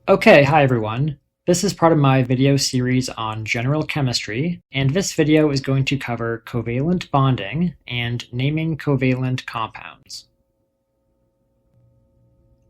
Okay, hi everyone. This is part of my video series on general chemistry, and this video is going to cover covalent bonding and naming covalent compounds.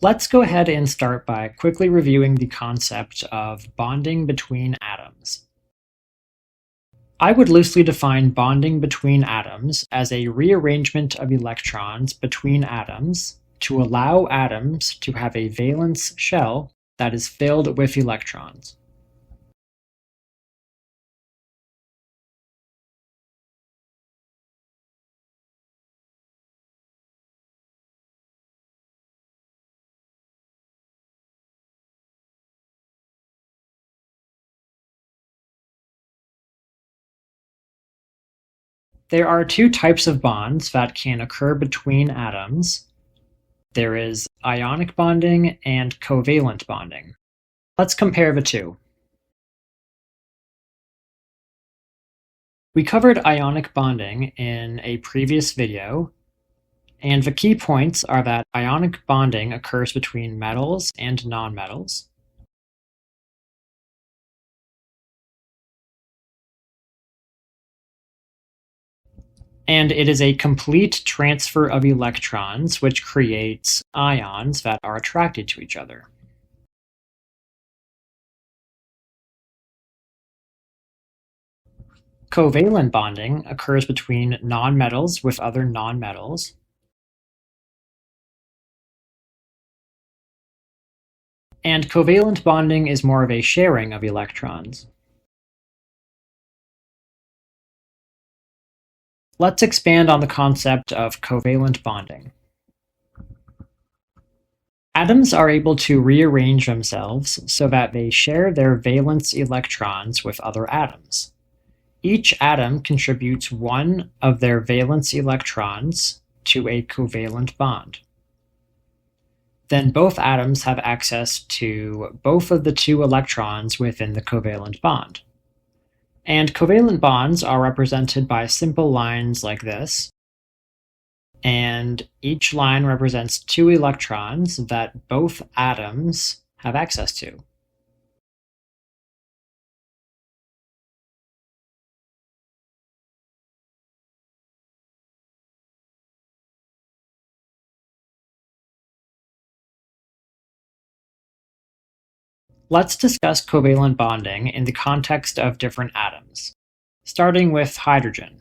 Let's go ahead and start by quickly reviewing the concept of bonding between atoms. I would loosely define bonding between atoms as a rearrangement of electrons between atoms to allow atoms to have a valence shell that is filled with electrons. There are two types of bonds that can occur between atoms. There is ionic bonding and covalent bonding. Let's compare the two. We covered ionic bonding in a previous video, and the key points are that ionic bonding occurs between metals and nonmetals. And it is a complete transfer of electrons, which creates ions that are attracted to each other. Covalent bonding occurs between nonmetals with other nonmetals. And covalent bonding is more of a sharing of electrons. Let's expand on the concept of covalent bonding. Atoms are able to rearrange themselves so that they share their valence electrons with other atoms. Each atom contributes one of their valence electrons to a covalent bond. Then both atoms have access to both of the two electrons within the covalent bond. And covalent bonds are represented by simple lines like this, and each line represents two electrons that both atoms have access to. Let's discuss covalent bonding in the context of different atoms, starting with hydrogen.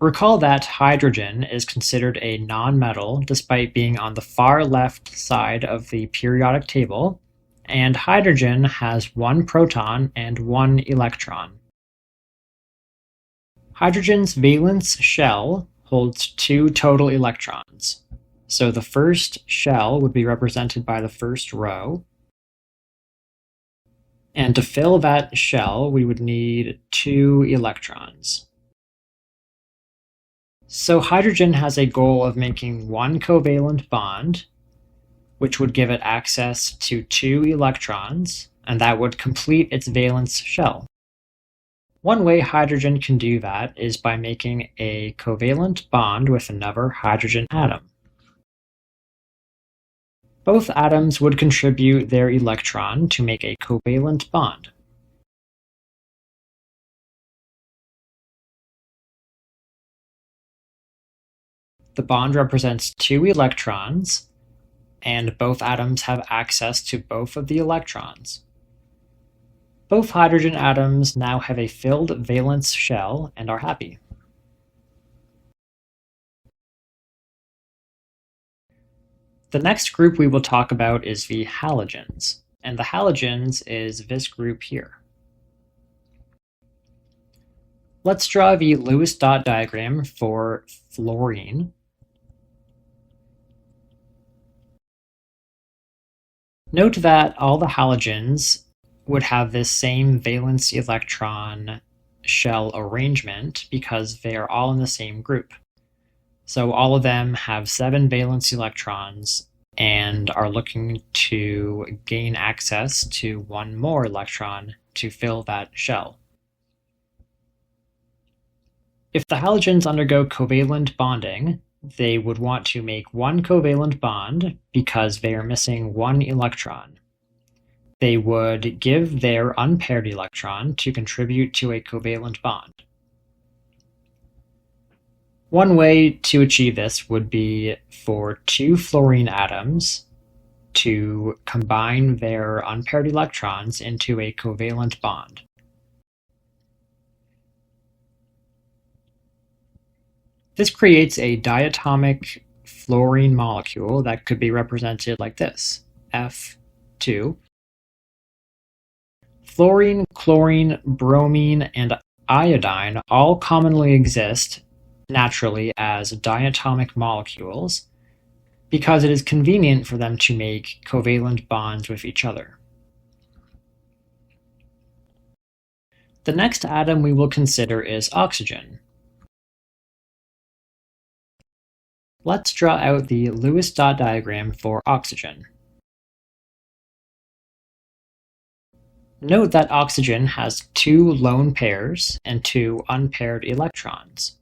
Recall that hydrogen is considered a nonmetal despite being on the far left side of the periodic table, and hydrogen has one proton and one electron. Hydrogen's valence shell holds two total electrons, so the first shell would be represented by the first row. And to fill that shell, we would need two electrons. So hydrogen has a goal of making one covalent bond, which would give it access to two electrons, and that would complete its valence shell. One way hydrogen can do that is by making a covalent bond with another hydrogen atom. Both atoms would contribute their electron to make a covalent bond. The bond represents two electrons, and both atoms have access to both of the electrons. Both hydrogen atoms now have a filled valence shell and are happy. The next group we will talk about is the halogens, and the halogens is this group here. Let's draw the Lewis dot diagram for fluorine. Note that all the halogens would have this same valence electron shell arrangement because they are all in the same group. So all of them have 7 valence electrons and are looking to gain access to one more electron to fill that shell. If the halogens undergo covalent bonding, they would want to make one covalent bond because they are missing one electron. they would give their unpaired electron to contribute to a covalent bond. One way to achieve this would be for two fluorine atoms to combine their unpaired electrons into a covalent bond. This creates a diatomic fluorine molecule that could be represented like this, F2. Fluorine, chlorine, bromine, and iodine all commonly exist naturally as diatomic molecules because it is convenient for them to make covalent bonds with each other. The next atom we will consider is oxygen. Let's draw out the Lewis dot diagram for oxygen. Note that oxygen has two lone pairs and two unpaired electrons.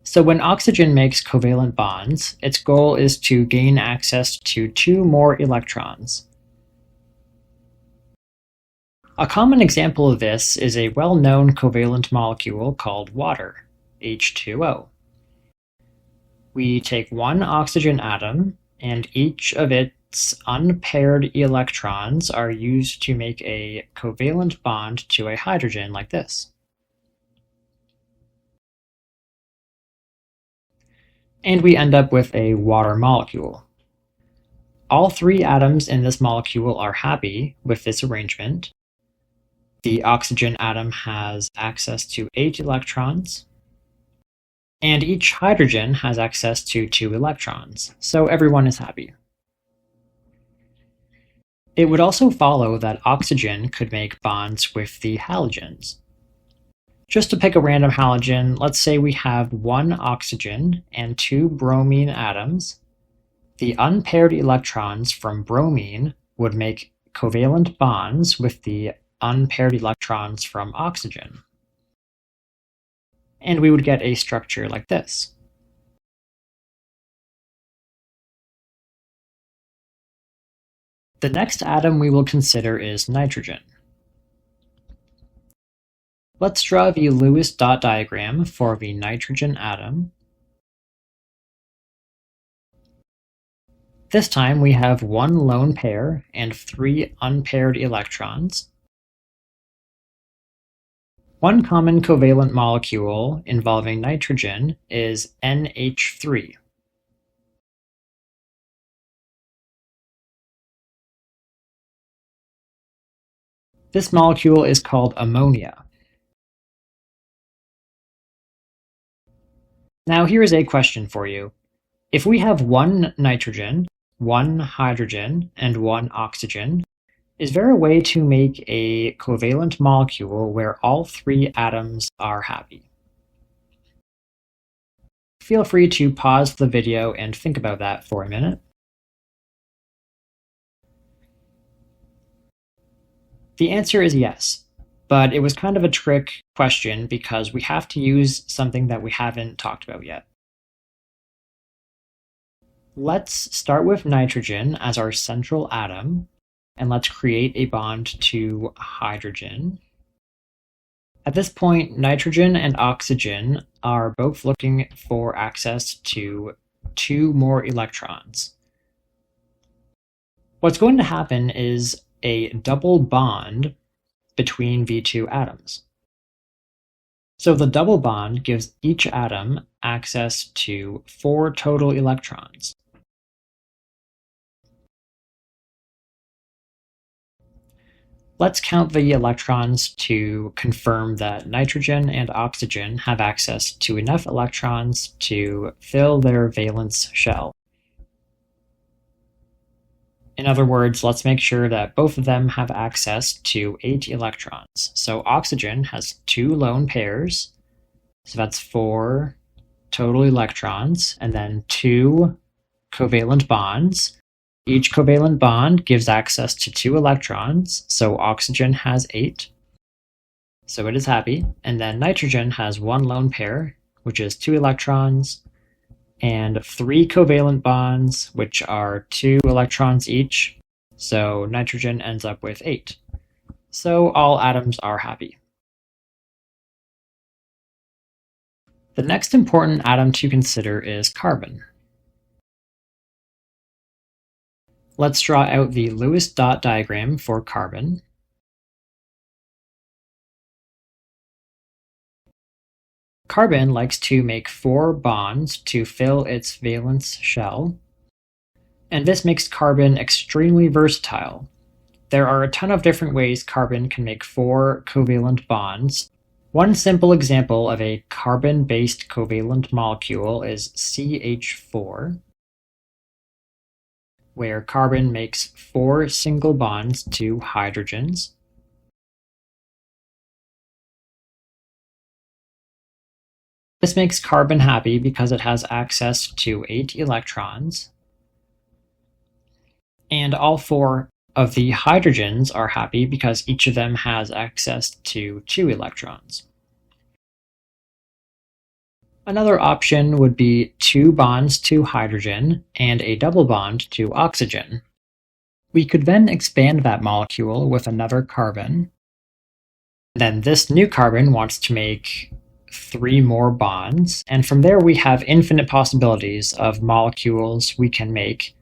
So when oxygen makes covalent bonds, its goal is to gain access to two more electrons. A common example of this is a well-known covalent molecule called water, H2O. We take one oxygen atom, and each of its unpaired electrons are used to make a covalent bond to a hydrogen like this. And we end up with a water molecule. All three atoms in this molecule are happy with this arrangement. The oxygen atom has access to 8 electrons, and each hydrogen has access to 2 electrons, so everyone is happy. It would also follow that oxygen could make bonds with the halogens. Just to pick a random halogen, let's say we have one oxygen and 2 bromine atoms. The unpaired electrons from bromine would make covalent bonds with the unpaired electrons from oxygen. And we would get a structure like this. The next atom we will consider is nitrogen. Let's draw the Lewis dot diagram for the nitrogen atom. This time we have one lone pair and 3 unpaired electrons. One common covalent molecule involving nitrogen is NH3. This molecule is called ammonia. Now here is a question for you. If we have one nitrogen, one hydrogen, and one oxygen, is there a way to make a covalent molecule where all 3 atoms are happy? Feel free to pause the video and think about that for a minute. The answer is yes, but it was kind of a trick question because we have to use something that we haven't talked about yet. Let's start with nitrogen as our central atom, and let's create a bond to hydrogen. At this point, nitrogen and oxygen are both looking for access to 2 more electrons. What's going to happen is a double bond between the 2 atoms. So the double bond gives each atom access to 4 total electrons. Let's count the electrons to confirm that nitrogen and oxygen have access to enough electrons to fill their valence shell. In other words, let's make sure that both of them have access to 8 electrons. So oxygen has 2 lone pairs, so that's 4 total electrons, and then 2 covalent bonds. Each covalent bond gives access to 2 electrons, so oxygen has 8, so it is happy. And then nitrogen has 1 lone pair, which is 2 electrons, and 3 covalent bonds, which are 2 electrons each, so nitrogen ends up with 8. So all atoms are happy. The next important atom to consider is carbon. Let's draw out the Lewis dot diagram for carbon. Carbon likes to make 4 bonds to fill its valence shell, and this makes carbon extremely versatile. There are a ton of different ways carbon can make 4 covalent bonds. One simple example of a carbon-based covalent molecule is CH4, where carbon makes 4 single bonds to hydrogens. This makes carbon happy because it has access to 8 electrons, and all 4 of the hydrogens are happy because each of them has access to 2 electrons. Another option would be 2 bonds to hydrogen and a double bond to oxygen. We could then expand that molecule with another carbon. Then this new carbon wants to make 3 more bonds, and from there we have infinite possibilities of molecules we can make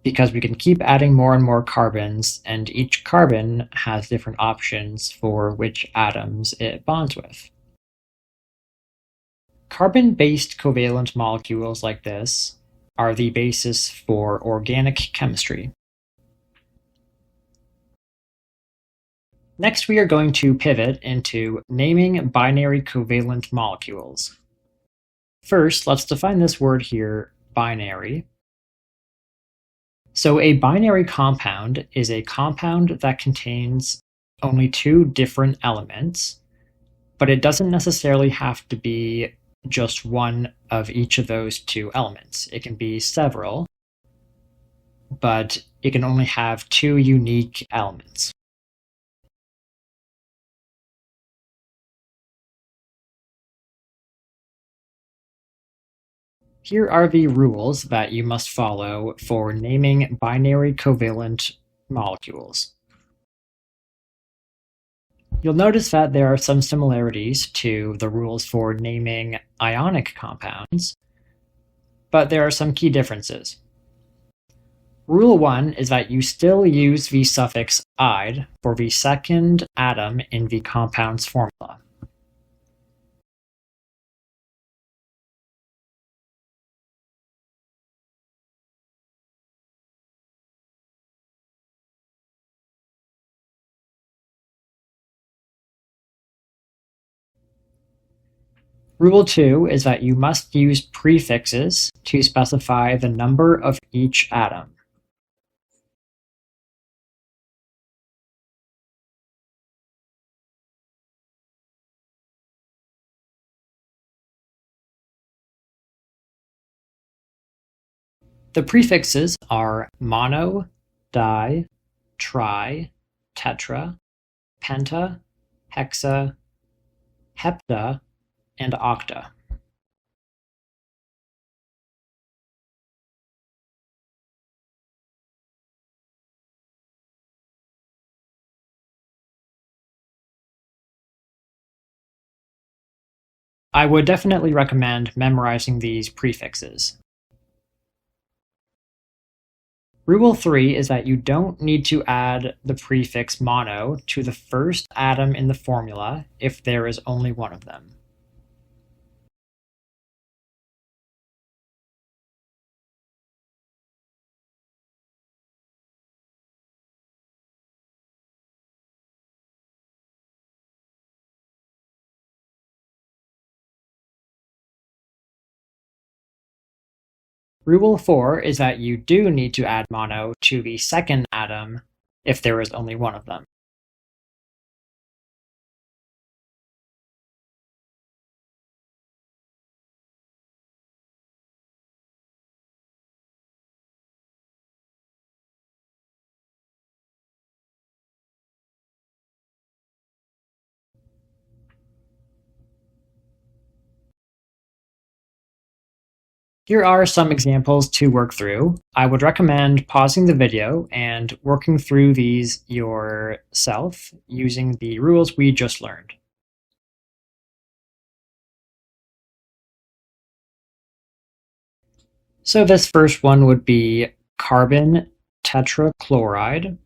because we can keep adding more and more carbons, and each carbon has different options for which atoms it bonds with. Carbon-based covalent molecules like this are the basis for organic chemistry. Next, we are going to pivot into naming binary covalent molecules. First, let's define this word here, binary. So a binary compound is a compound that contains only 2 different elements, but it doesn't necessarily have to be just one of each of those 2 elements. It can be several, but it can only have 2 unique elements. Here are the rules that you must follow for naming binary covalent molecules. You'll notice that there are some similarities to the rules for naming ionic compounds, but there are some key differences. Rule 1 is that you still use the suffix "ide" for the second atom in the compound's formula. Rule 2 is that you must use prefixes to specify the number of each atom. The prefixes are mono, di, tri, tetra, penta, hexa, hepta, and octa. I would definitely recommend memorizing these prefixes. Rule 3 is that you don't need to add the prefix mono to the first atom in the formula if there is only one of them. Rule 4 is that you do need to add mono to the second atom if there is only one of them. Here are some examples to work through. I would recommend pausing the video and working through these yourself using the rules we just learned. So this first one would be carbon tetrachloride.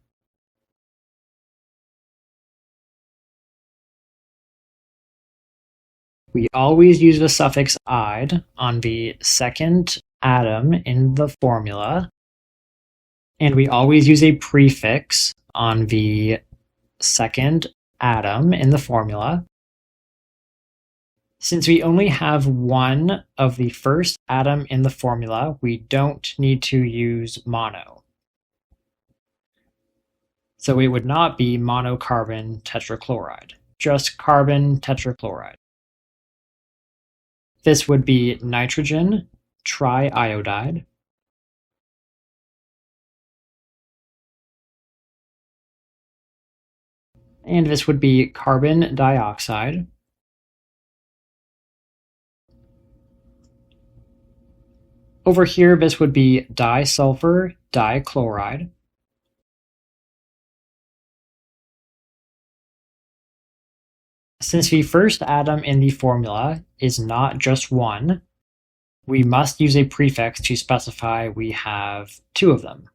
We always use the suffix "ide" on the second atom in the formula, and we always use a prefix on the second atom in the formula. Since we only have one of the first atom in the formula, we don't need to use mono. So it would not be monocarbon tetrachloride, just carbon tetrachloride. This would be nitrogen triiodide. And this would be carbon dioxide. Over here, this would be disulfur dichloride. Since the first atom in the formula is not just one, we must use a prefix to specify we have two of them.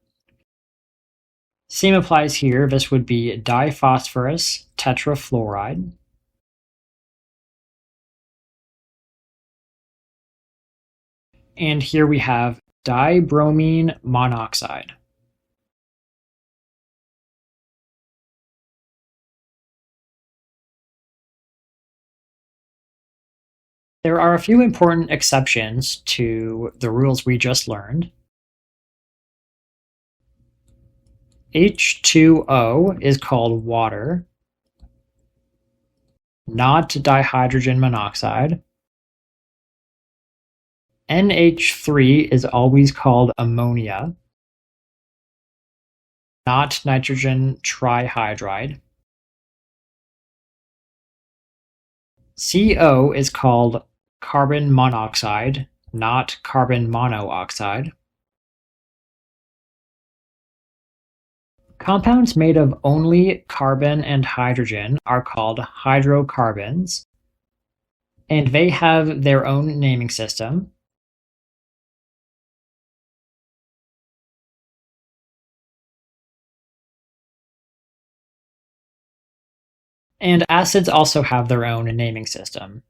Same applies here. This would be diphosphorus tetrafluoride. And here we have dibromine monoxide. There are a few important exceptions to the rules we just learned. H2O is called water, not dihydrogen monoxide. NH3 is always called ammonia, not nitrogen trihydride. CO is called carbon monoxide, not carbon monoxide. Compounds made of only carbon and hydrogen are called hydrocarbons, and they have their own naming system. And acids also have their own naming system.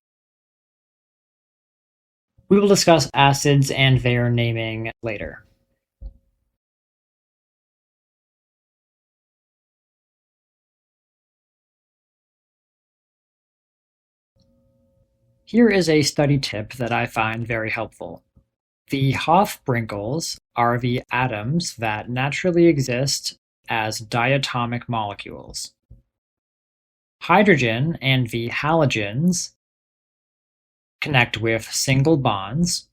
We will discuss acids and their naming later. Here is a study tip that I find very helpful. The Hofbrinkels are the atoms that naturally exist as diatomic molecules. Hydrogen and the halogens connect with single bonds.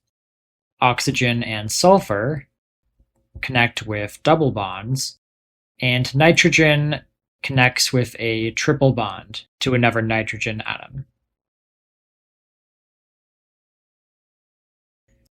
Oxygen and sulfur connect with double bonds. And nitrogen connects with a triple bond to another nitrogen atom.